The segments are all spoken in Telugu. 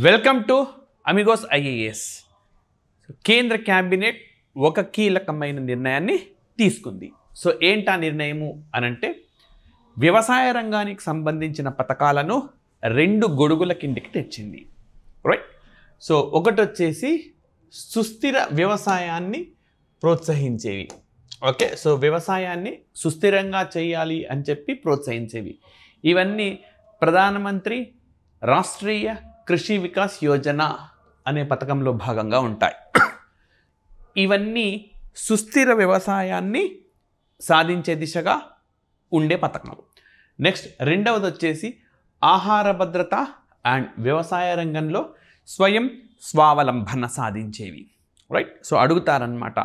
Welcome to Amigos IAS. కేంద్ర క్యాబినెట్ ఒక కీలకమైన నిర్ణయాన్ని తీసుకుంది. సో ఏంటా నిర్ణయము అనంటే వ్యవసాయ రంగానికి సంబంధించిన పథకాలను 2 గొడుగుల కిందకి తెచ్చింది. రైట్. సో ఒకటి వచ్చేసి సుస్థిర వ్యవసాయాన్ని ప్రోత్సహించేవి. ఓకే. సో వ్యవసాయాన్ని సుస్థిరంగా చేయాలి అని చెప్పి ప్రోత్సహించేవి. ఇవన్నీ ప్రధానమంత్రి రాష్ట్రీయ కృషి వికాస్ యోజన అనే పథకంలో భాగంగా ఉంటాయి. ఇవన్నీ సుస్థిర వ్యవసాయాన్ని సాధించే దిశగా ఉండే పథకాలు. నెక్స్ట్ రెండవది వచ్చేసి ఆహార భద్రత అండ్ వ్యవసాయ రంగంలో స్వయం స్వావలంబన సాధించేవి. రైట్. సో అడుగుతారనమాట.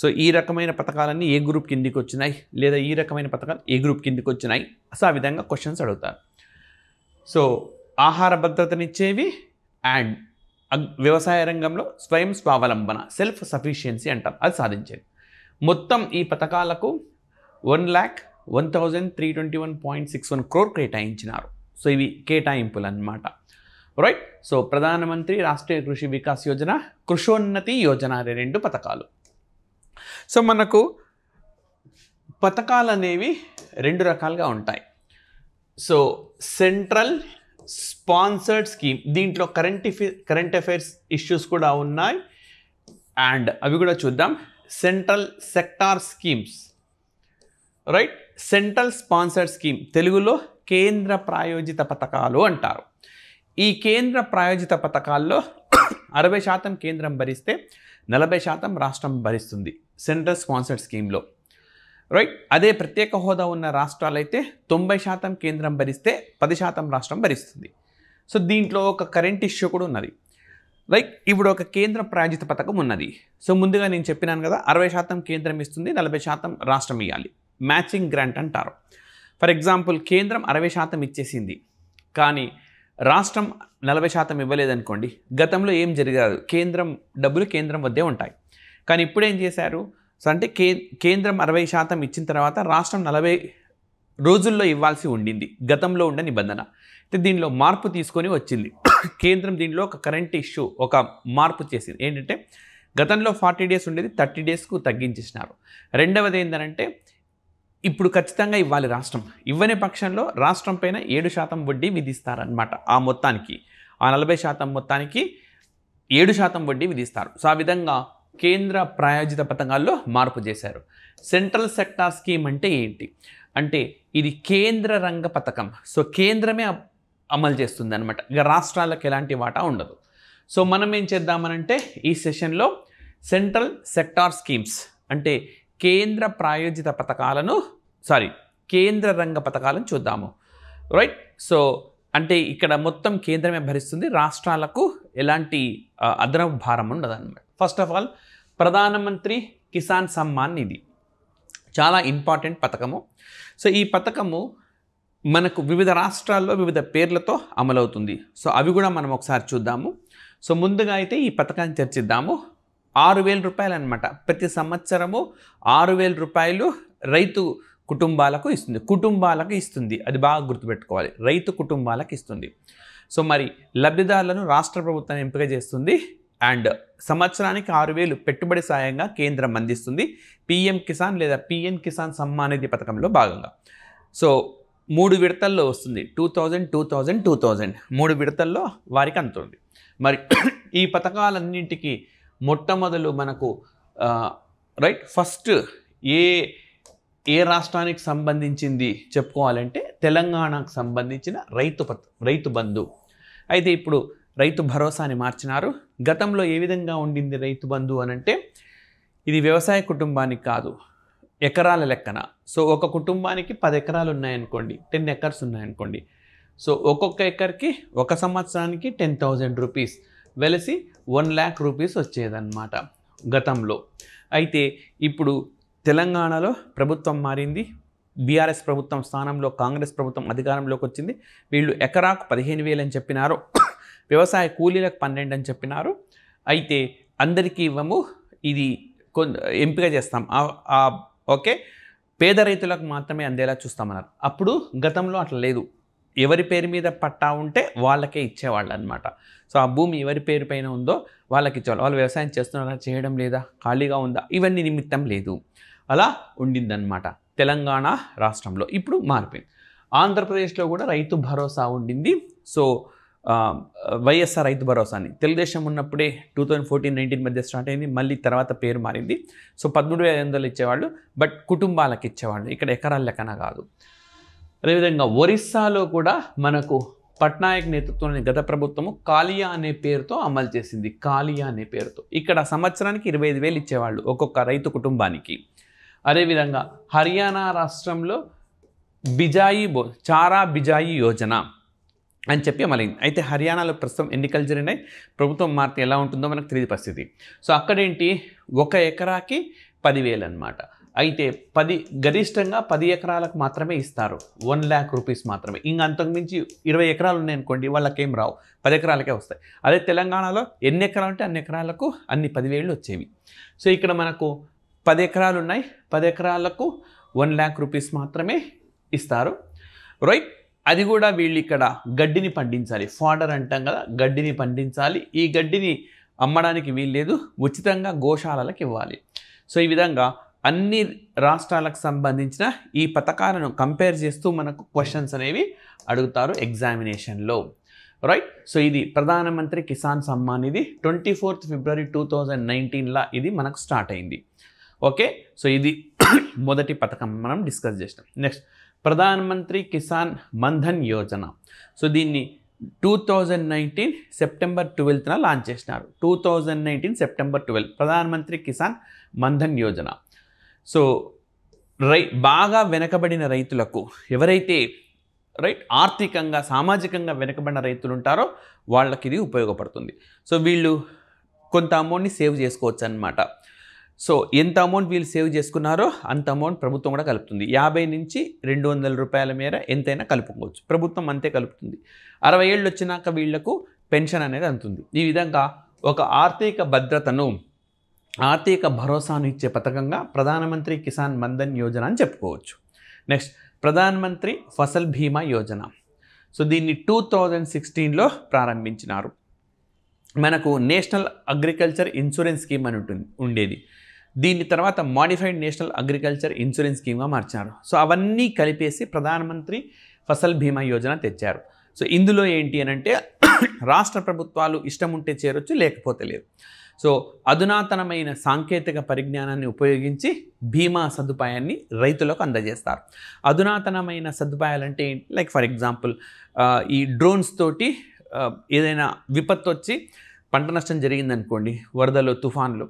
సో ఈ రకమైన పథకాలన్నీ ఏ గ్రూప్ కిందికి వచ్చినాయి, లేదా ఈ రకమైన పథకాలు ఏ గ్రూప్ కిందికి వచ్చినాయి. సో ఆ విధంగా క్వశ్చన్స్ అడుగుతారు. సో ఆహార భద్రతనిచ్చేవి అండ్ వ్యవసాయ రంగంలో స్వయం స్వావలంబన, సెల్ఫ్ సఫిషియన్సీ అంటారు, అది సాధించేది. మొత్తం ఈ పథకాలకు 1,01,321.61 crore కేటాయించినారు. సో ఇవి కేటాయింపులు అన్నమాట. రైట్. సో ప్రధానమంత్రి రాష్ట్రీయ కృషి వికాస్ యోజన, కృషోన్నతి యోజన అనే 2 పథకాలు. సో మనకు పథకాలు అనేవి 2 రకాలుగా ఉంటాయి. సో సెంట్రల్ స్పాన్సర్డ్ స్కీమ్, దీంట్లో కరెంట్ అఫైర్స్ ఇష్యూస్ కూడా ఉన్నాయి అండ్ అవి కూడా చూద్దాం. Central sector schemes. Right. Central sponsored scheme, తెలుగులో కేంద్ర ప్రాయోజిత పథకాలు అంటారు. ఈ కేంద్ర ప్రాయోజిత పథకాల్లో 60% కేంద్రం భరిస్తే 40% రాష్ట్రం భరిస్తుంది సెంట్రల్ స్పాన్సర్డ్ స్కీమ్లో. రైట్. అదే ప్రత్యేక హోదా ఉన్న రాష్ట్రాలైతే 90% కేంద్రం భరిస్తే 10% రాష్ట్రం భరిస్తుంది. సో దీంట్లో ఒక కరెంట్ ఇష్యూ కూడా ఉన్నది. లైక్ ఇప్పుడు ఒక కేంద్ర ప్రాయోజిత పథకం ఉన్నది. సో ముందుగా నేను చెప్పినాను కదా, 60% కేంద్రం ఇస్తుంది, 40% రాష్ట్రం ఇవ్వాలి. మ్యాచింగ్ గ్రాంట్ అంటారు. ఫర్ ఎగ్జాంపుల్ కేంద్రం 60% ఇచ్చేసింది, కానీ రాష్ట్రం 40% ఇవ్వలేదనుకోండి. గతంలో ఏం జరిగదు, కేంద్రం డబ్బులు కేంద్రం వద్దే ఉంటాయి. కానీ ఇప్పుడు ఏం చేశారు, సో అంటే కేంద్రం 60% ఇచ్చిన తర్వాత రాష్ట్రం 40 రోజుల్లో ఇవ్వాల్సి ఉండింది, గతంలో ఉండే నిబంధన. అయితే దీనిలో మార్పు తీసుకొని వచ్చింది కేంద్రం. దీనిలో ఒక కరెంట్ ఇష్యూ, ఒక మార్పు చేసింది. ఏంటంటే గతంలో 40 days ఉండేది 30 daysకు తగ్గించేసినారు. రెండవది ఏంటంటే ఇప్పుడు ఖచ్చితంగా ఇవ్వాలి రాష్ట్రం. ఇవ్వని పక్షంలో రాష్ట్రం పైన 7% వడ్డీ విధిస్తారనమాట. ఆ మొత్తానికి, ఆ 40% మొత్తానికి 7% వడ్డీ విధిస్తారు. సో ఆ విధంగా కేంద్ర ప్రాయోజిత పథకాల్లో మార్పు చేశారు. సెంట్రల్ సెక్టార్ స్కీమ్ అంటే ఏంటి అంటే ఇది కేంద్ర రంగ పథకం. సో కేంద్రమే అమలు చేస్తుంది అనమాట. ఇక రాష్ట్రాలకు ఎలాంటి వాటా ఉండదు. సో మనం ఏం చేద్దామనంటే ఈ సెషన్లో సెంట్రల్ సెక్టార్ స్కీమ్స్ అంటే కేంద్ర ప్రాయోజిత పథకాలను, కేంద్ర రంగ పథకాలను చూద్దాము. రైట్. సో అంటే ఇక్కడ మొత్తం కేంద్రమే భరిస్తుంది, రాష్ట్రాలకు ఎలాంటి అదనపు భారం ఉండదు అనమాట. ఫస్ట్ ఆఫ్ ఆల్ ప్రధానమంత్రి కిసాన్ సమ్మాన్ నిధి చాలా ఇంపార్టెంట్ పథకము. సో ఈ పథకము మనకు వివిధ రాష్ట్రాల్లో వివిధ పేర్లతో అమలవుతుంది. సో అవి కూడా మనం ఒకసారి చూద్దాము. సో ముందుగా అయితే ఈ పథకాన్ని చర్చిద్దాము. 6,000 రూపాయలు అనమాట. ప్రతి సంవత్సరము 6,000 రూపాయలు రైతు కుటుంబాలకు ఇస్తుంది. అది బాగా గుర్తుపెట్టుకోవాలి, రైతు కుటుంబాలకు ఇస్తుంది. సో మరి లబ్ధిదారులను రాష్ట్ర ప్రభుత్వం ఎంపిక చేస్తుంది అండ్ సంవత్సరానికి 6,000 పెట్టుబడి సాయంగా కేంద్రం అందిస్తుంది. PM కిసాన్ లేదా PN కిసాన్ సమ్మాన్ నిధి పథకంలో భాగంగా. సో 3 విడతల్లో వస్తుంది. 2,000, 2,000, 2,000 3 విడతల్లో వారికి అందుతుంది. మరి ఈ పథకాలన్నింటికి మొట్టమొదలు మనకు రైట్ ఫస్ట్ ఏ రాష్ట్రానికి సంబంధించింది చెప్పుకోవాలంటే తెలంగాణకు సంబంధించిన రైతు బంధు. అయితే ఇప్పుడు రైతు భరోసాని మార్చినారు. గతంలో ఏ విధంగా ఉండింది రైతు బంధు అనంటే ఇది వ్యవసాయ కుటుంబానికి కాదు, ఎకరాల లెక్కన. సో ఒక కుటుంబానికి 10 ఎకరాలు ఉన్నాయనుకోండి, 10 acres ఉన్నాయనుకోండి. సో ఒక్కొక్క ఎకర్కి ఒక సంవత్సరానికి 10,000 రూపీస్ వెలిసి 1 lakh రూపీస్ వచ్చేదన్నమాట గతంలో. అయితే ఇప్పుడు తెలంగాణలో ప్రభుత్వం మారింది. బీఆర్ఎస్ ప్రభుత్వం స్థానంలో కాంగ్రెస్ ప్రభుత్వం అధికారంలోకి వచ్చింది. వీళ్ళు ఎకరాకు 15,000 అని చెప్పినారు, వ్యవసాయ కూలీలకు 12 అని చెప్పినారు. అయితే అందరికీ ఇవ్వము, ఇది ఎంపిక చేస్తాం, ఓకే పేద రైతులకు మాత్రమే అందేలా చూస్తామన్నారు. అప్పుడు గతంలో అట్లా లేదు. ఎవరి పేరు మీద పట్టా ఉంటే వాళ్ళకే ఇచ్చేవాళ్ళు అనమాట. సో ఆ భూమి ఎవరి పేరు పైన ఉందో వాళ్ళకి ఇచ్చేవాళ్ళు. వాళ్ళు వ్యవసాయం చేస్తున్నారా, చేయడం లేదా, ఖాళీగా ఉందా, ఇవన్నీ నిమిత్తం లేదు. అలా ఉండిందన్నమాట తెలంగాణ రాష్ట్రంలో. ఇప్పుడు మారిపోయింది. ఆంధ్రప్రదేశ్లో కూడా రైతు భరోసా ఉండింది. సో వైఎస్ఆర్ రైతు భరోసా అని తెలుగుదేశం ఉన్నప్పుడే 2014-19 మధ్య స్టార్ట్ అయింది. మళ్ళీ తర్వాత పేరు మారింది. సో 13,500 ఇచ్చేవాళ్ళు, బట్ కుటుంబాలకు ఇచ్చేవాళ్ళు, ఇక్కడ ఎకరాల లెక్కన కాదు. అదేవిధంగా ఒరిస్సాలో కూడా మనకు పట్నాయక్ నేతృత్వంలోని గత ప్రభుత్వము కాలియా అనే పేరుతో అమలు చేసింది. కాలియా అనే పేరుతో ఇక్కడ సంవత్సరానికి 25,000 ఇచ్చేవాళ్ళు ఒక్కొక్క రైతు కుటుంబానికి. అదేవిధంగా హర్యానా రాష్ట్రంలో చారా బిజాయి యోజన అని చెప్పి అమలైంది. అయితే హర్యానాలో ప్రస్తుతం ఎన్నికలు జరిగినాయి. ప్రభుత్వం మారితే ఎలా ఉంటుందో మనకు తెలియదు పరిస్థితి. సో అక్కడేంటి, 1 ఎకరాకి 10,000 అనమాట. అయితే గరిష్టంగా 10 ఎకరాలకు మాత్రమే ఇస్తారు. 1 lakh rupees మాత్రమే. ఇంకా అంతకుమించి 20 ఎకరాలు ఉన్నాయనుకోండి, వాళ్ళకేం రావు, 10 ఎకరాలకే వస్తాయి. అదే తెలంగాణలో ఎన్ని ఎకరాలు ఉంటే అన్ని ఎకరాలకు అన్ని 10,000 వచ్చేవి. సో ఇక్కడ మనకు 10 ఎకరాలు ఉన్నాయి, 10 ఎకరాలకు 1 lakh rupees మాత్రమే ఇస్తారు, రైట్. అది కూడా వీళ్ళు ఇక్కడ గడ్డిని పండించాలి, ఫాడర్ అంటాం కదా, గడ్డిని పండించాలి. ఈ గడ్డిని అమ్మడానికి వీల్లేదు, ఉచితంగా గోశాలలకు ఇవ్వాలి. సో ఈ విధంగా అన్ని రాష్ట్రాలకు సంబంధించిన ఈ పథకాలను కంపేర్ చేస్తూ మనకు క్వశ్చన్స్ అనేవి అడుగుతారు ఎగ్జామినేషన్లో, రైట్. సో ఇది ప్రధానమంత్రి కిసాన్ సమ్మాన్ నిధి 24th February 2019లా ఇది మనకు స్టార్ట్ అయింది. ఓకే, సో ఇది మొదటి పథకం మనం డిస్కస్ చేసినాం. నెక్స్ట్ ప్రధానమంత్రి కిసాన్ మన్ధన్ యోజన. సో దీన్ని 2019 September 12న లాంచ్ చేసినారు. 2019 September 12 ప్రధానమంత్రి కిసాన్ మన్ధన్ యోజన. సో బాగా వెనకబడిన రైతులకు, ఎవరైతే ఆర్థికంగా సామాజికంగా వెనకబడిన రైతులు ఉంటారో వాళ్ళకి ఇది ఉపయోగపడుతుంది. సో వీళ్ళు కొంత అమౌంట్ని సేవ్ చేసుకోవచ్చు అన్నమాట. సో ఎంత అమౌంట్ వీళ్ళు సేవ్ చేసుకున్నారో అంత అమౌంట్ ప్రభుత్వం కూడా కలుపుతుంది. 50 నుంచి 200 రూపాయల మేర ఎంతైనా కలుపుకోవచ్చు, ప్రభుత్వం అంతే కలుపుతుంది. 60 ఏళ్ళు వచ్చినాక వీళ్లకు పెన్షన్ అనేది అందుతుంది. ఈ విధంగా ఒక ఆర్థిక భద్రతను, ఆర్థిక భరోసాను ఇచ్చే పథకంగా ప్రధానమంత్రి కిసాన్ మన్ధన్ యోజన అని చెప్పుకోవచ్చు. నెక్స్ట్ ప్రధానమంత్రి ఫసల్ బీమా యోజన. సో దీన్ని 2016లో ప్రారంభించినారు. మనకు నేషనల్ అగ్రికల్చర్ ఇన్సూరెన్స్ స్కీమ్ అని ఉండేది. దీని తర్వాత మాడిఫైడ్ నేషనల్ అగ్రికల్చర్ ఇన్సూరెన్స్ స్కీమ్గా మార్చారు. సో అవన్నీ కలిపేసి ప్రధానమంత్రి ఫసల్ బీమా యోజన తెచ్చారు. సో ఇందులో ఏంటి అని అంటే రాష్ట్ర ప్రభుత్వాలు ఇష్టం ఉంటే చేరొచ్చు, లేకపోతే లేదు. సో అధునాతనమైన సాంకేతిక పరిజ్ఞానాన్ని ఉపయోగించి బీమా సదుపాయాన్ని రైతులకు అందజేస్తారు. అధునాతనమైన సదుపాయాలు అంటే లైక్ ఫర్ ఎగ్జాంపుల్ ఈ డ్రోన్స్ తోటి ఏదైనా విపత్తు వచ్చి పంట నష్టం జరిగిందనుకోండి, వరదలు, తుఫాన్లు,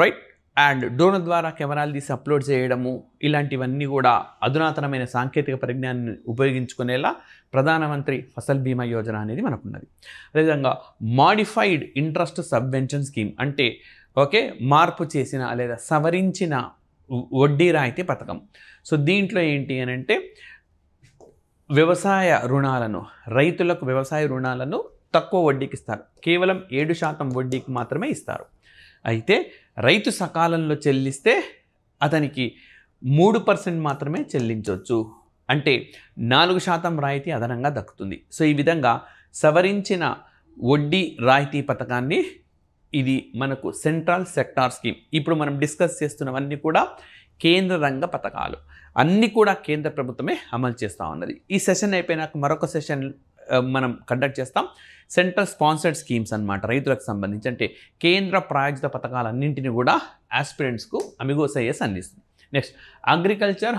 రైట్, అండ్ డ్రోన్ ద్వారా కెమెరాలు తీసి అప్లోడ్ చేయడము, ఇలాంటివన్నీ కూడా అధునాతనమైన సాంకేతిక పరిజ్ఞానాన్ని ఉపయోగించుకునేలా ప్రధానమంత్రి ఫసల్ బీమా యోజన అనేది మనకున్నది. అదేవిధంగా మాడిఫైడ్ ఇంట్రెస్ట్ సబ్వెన్షన్ స్కీమ్ అంటే మార్పు చేసిన లేదా సవరించిన వడ్డీ రాయితీ పథకం. సో దీంట్లో ఏంటి అని అంటే వ్యవసాయ రుణాలను, రైతులకు వ్యవసాయ రుణాలను తక్కువ వడ్డీకి ఇస్తారు. కేవలం 7% వడ్డీకి మాత్రమే ఇస్తారు. అయితే రైతు సకాలంలో చెల్లిస్తే అతనికి 3% మాత్రమే చెల్లించవచ్చు, అంటే 4% రాయితీ అదనంగా దక్కుతుంది. సో ఈ విధంగా సవరించిన వడ్డీ రాయితీ పథకాన్ని, ఇది మనకు సెంట్రల్ సెక్టార్ స్కీమ్. ఇప్పుడు మనం డిస్కస్ చేస్తున్నవన్నీ కూడా కేంద్ర రంగ పథకాలు, అన్నీ కూడా కేంద్ర ప్రభుత్వమే అమలు చేస్తూ ఉన్నది. ఈ సెషన్ అయిపోయినాక మరొక సెషన్ మనం కండక్ట్ చేస్తాం. సెంట్రల్ స్పాన్సర్డ్ స్కీమ్స్ అన్నమాట, రైతులకు సంబంధించి. అంటే కేంద్ర ప్రాయోజిత పథకాలన్నింటినీ కూడా ఆస్పిరెంట్స్కు అమిగోస్ ఐఏఎస్ అందిస్తుంది. Next agriculture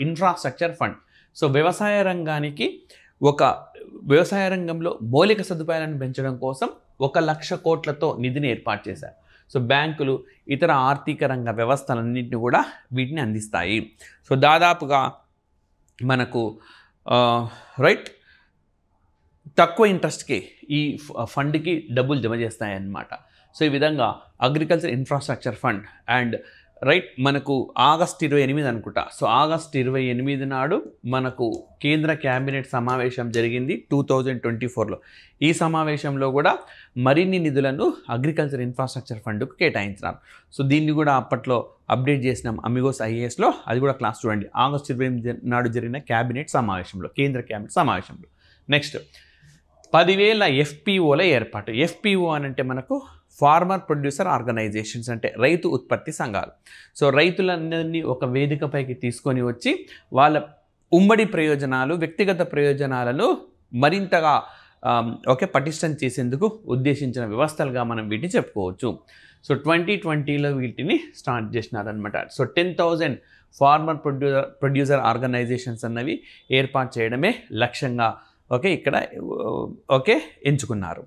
infrastructure fund. So వ్యవసాయ రంగంలో మౌలిక సదుపాయాలను పెంచడం కోసం 1 లక్ష కోట్లతో నిధిని ఏర్పాటు చేశారు. సో బ్యాంకులు, ఇతర ఆర్థిక రంగ వ్యవస్థలన్నింటినీ కూడా వీటిని అందిస్తాయి. సో దాదాపుగా మనకు తక్కువ ఇంట్రెస్ట్కి ఈ ఫండ్కి డబ్బులు జమ చేస్తాయన్నమాట. సో ఈ విధంగా అగ్రికల్చర్ ఇన్ఫ్రాస్ట్రక్చర్ ఫండ్ అండ్ మనకు ఆగస్ట్ 28 అనుకుంటా. సో ఆగస్ట్ 28 నాడు మనకు కేంద్ర క్యాబినెట్ సమావేశం జరిగింది 2024లో. ఈ సమావేశంలో కూడా మరిన్ని నిధులను అగ్రికల్చర్ ఇన్ఫ్రాస్ట్రక్చర్ ఫండ్కు కేటాయించినారు. సో దీన్ని కూడా అప్పట్లో అప్డేట్ చేసినాం అమిగోస్ ఐఏఎస్లో, అది కూడా క్లాస్ చూడండి. ఆగస్ట్ 28 నాడు జరిగిన కేంద్ర క్యాబినెట్ సమావేశంలో. నెక్స్ట్ 10,000 ఎఫ్పిఓల ఏర్పాటు. ఎఫ్పిఓ అని అంటే మనకు ఫార్మర్ ప్రొడ్యూసర్ ఆర్గనైజేషన్స్, అంటే రైతు ఉత్పత్తి సంఘాలు. సో రైతులందరినీ ఒక వేదికపైకి తీసుకొని వచ్చి వాళ్ళ ఉమ్మడి ప్రయోజనాలు, వ్యక్తిగత ప్రయోజనాలను మరింతగా పటిష్టం చేసేందుకు ఉద్దేశించిన వ్యవస్థలుగా మనం వీటిని చెప్పుకోవచ్చు. సో 2020లో వీటిని స్టార్ట్ చేసినారనమాట. సో 10,000 ఫార్మర్ ప్రొడ్యూసర్ ఆర్గనైజేషన్స్ అన్నవి ఏర్పాటు చేయడమే లక్ష్యంగా ఇక్కడ ఎంచుకున్నారు.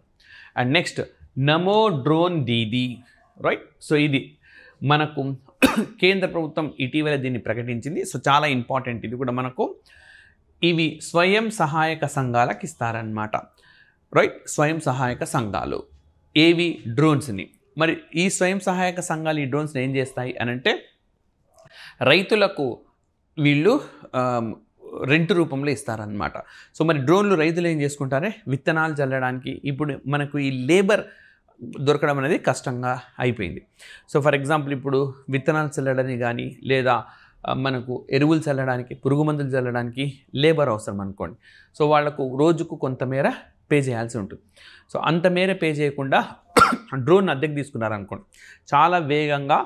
And next Namo drone Didi, right. So ఇది మనకు కేంద్ర ప్రభుత్వం ఇటీవల దీన్ని ప్రకటించింది. సో చాలా ఇంపార్టెంట్ ఇది కూడా మనకు. ఇవి స్వయం సహాయక సంఘాలకు ఇస్తారనమాట, రైట్. స్వయం సహాయక సంఘాలు ఏవి? డ్రోన్స్ని. మరి ఈ స్వయం సహాయక సంఘాలు ఈ డ్రోన్స్ని ఏం చేస్తాయి అని అంటే రైతులకు వీళ్ళు రెంట్ రూపంలో ఇస్తారనమాట. సో మరి డ్రోన్లు రైతులు ఏం చేసుకుంటారే, విత్తనాలు చల్లడానికి ఇప్పుడు మనకు ఈ లేబర్ దొరకడం అనేది కష్టంగా అయిపోయింది. సో ఫర్ ఎగ్జాంపుల్ ఇప్పుడు విత్తనాలు చల్లడానికి కానీ లేదా మనకు ఎరువులు చల్లడానికి, పురుగు మందులు చల్లడానికి లేబర్ అవసరం అనుకోండి. సో వాళ్లకు రోజుకు కొంతమేర పే చేయాల్సి ఉంటుంది. సో అంత మేర పే చేయకుండా డ్రోన్ అద్దెకు తీసుకున్నారనుకోండి, చాలా వేగంగా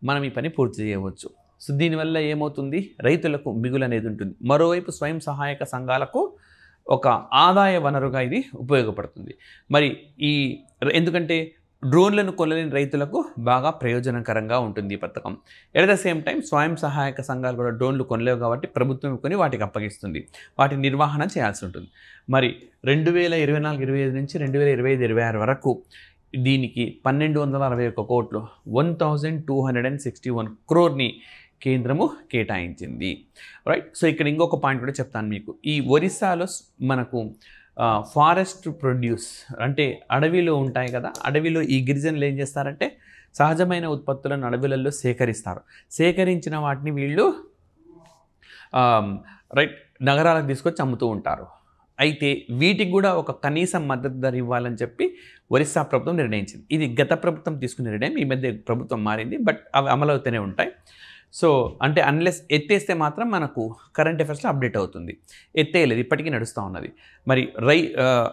మనం ఈ పని పూర్తి చేయవచ్చు. సో దీనివల్ల ఏమవుతుంది, రైతులకు మిగులు అనేది ఉంటుంది. మరోవైపు స్వయం సహాయక సంఘాలకు ఒక ఆదాయ వనరుగా ఇది ఉపయోగపడుతుంది. మరి ఎందుకంటే డ్రోన్లను కొనలేని రైతులకు బాగా ప్రయోజనకరంగా ఉంటుంది ఈ పథకం. ఎట్ ద సేమ్ టైం స్వయం సహాయక సంఘాలు కూడా డ్రోన్లు కొనలేవు కాబట్టి ప్రభుత్వం కొని వాటికి అప్పగిస్తుంది, వాటి నిర్వహణ చేయాల్సి ఉంటుంది. మరి 2024-25 నుంచి 2025-26 వరకు దీనికి 1,261 కోట్లు 1,261 crore కేంద్రము కేటాయించింది, రైట్. సో ఇక్కడ ఇంకొక పాయింట్ కూడా చెప్తాను మీకు. ఈ ఒరిస్సాలో మనకు ఫారెస్ట్ ప్రొడ్యూస్ అంటే అడవిలో ఉంటాయి కదా, అడవిలో ఈ గిరిజనులు ఏం చేస్తారంటే సహజమైన ఉత్పత్తులను అడవులలో సేకరిస్తారు. సేకరించిన వాటిని వీళ్ళు రైట్ నగరాలకు తీసుకొచ్చి అమ్ముతూ ఉంటారు. అయితే వీటికి కూడా ఒక కనీస మద్దతు ధర ఇవ్వాలని చెప్పి ఒరిస్సా ప్రభుత్వం నిర్ణయించింది. ఇది గత ప్రభుత్వం తీసుకున్న నిర్ణయం, ఈ మధ్య ప్రభుత్వం మారింది, బట్ అవి అమలవుతూనే ఉంటాయి. సో అంటే అన్లెస్ ఎత్తేస్తే మాత్రం మనకు కరెంట్ అఫైర్స్లో అప్డేట్ అవుతుంది. ఎత్తేయలేదు, ఇప్పటికీ నడుస్తూ ఉన్నది. మరి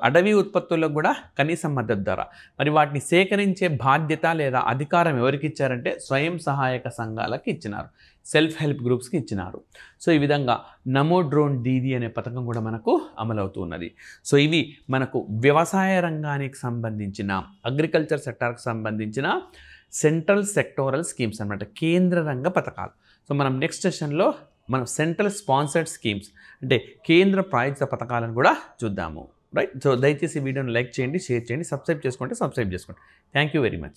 అడవి ఉత్పత్తులకు కూడా కనీస మద్దతు ధర, మరి వాటిని సేకరించే బాధ్యత లేదా అధికారం ఎవరికి ఇచ్చారంటే స్వయం సహాయక సంఘాలకు ఇచ్చినారు, సెల్ఫ్ హెల్ప్ గ్రూప్స్కి ఇచ్చినారు. సో ఈ విధంగా నమో డ్రోన్ దీదీ అనే పథకం కూడా మనకు అమలవుతూ ఉన్నది. సో ఇవి మనకు వ్యవసాయ రంగానికి సంబంధించిన, అగ్రికల్చర్ సెక్టార్కి సంబంధించిన సెంట్రల్ సెక్టోరల్ స్కీమ్స్ అన్నమాట, కేంద్ర రంగ పథకాలు. సో మనం నెక్స్ట్ సెషన్లో మనం సెంట్రల్ స్పాన్సర్డ్ స్కీమ్స్ అంటే కేంద్ర ప్రాయోజిత పథకాలను కూడా చూద్దాము, రైట్. సో దయచేసి వీడియోని లైక్ చేయండి, షేర్ చేయండి, సబ్స్క్రైబ్ చేసుకోండి. Thank you very much.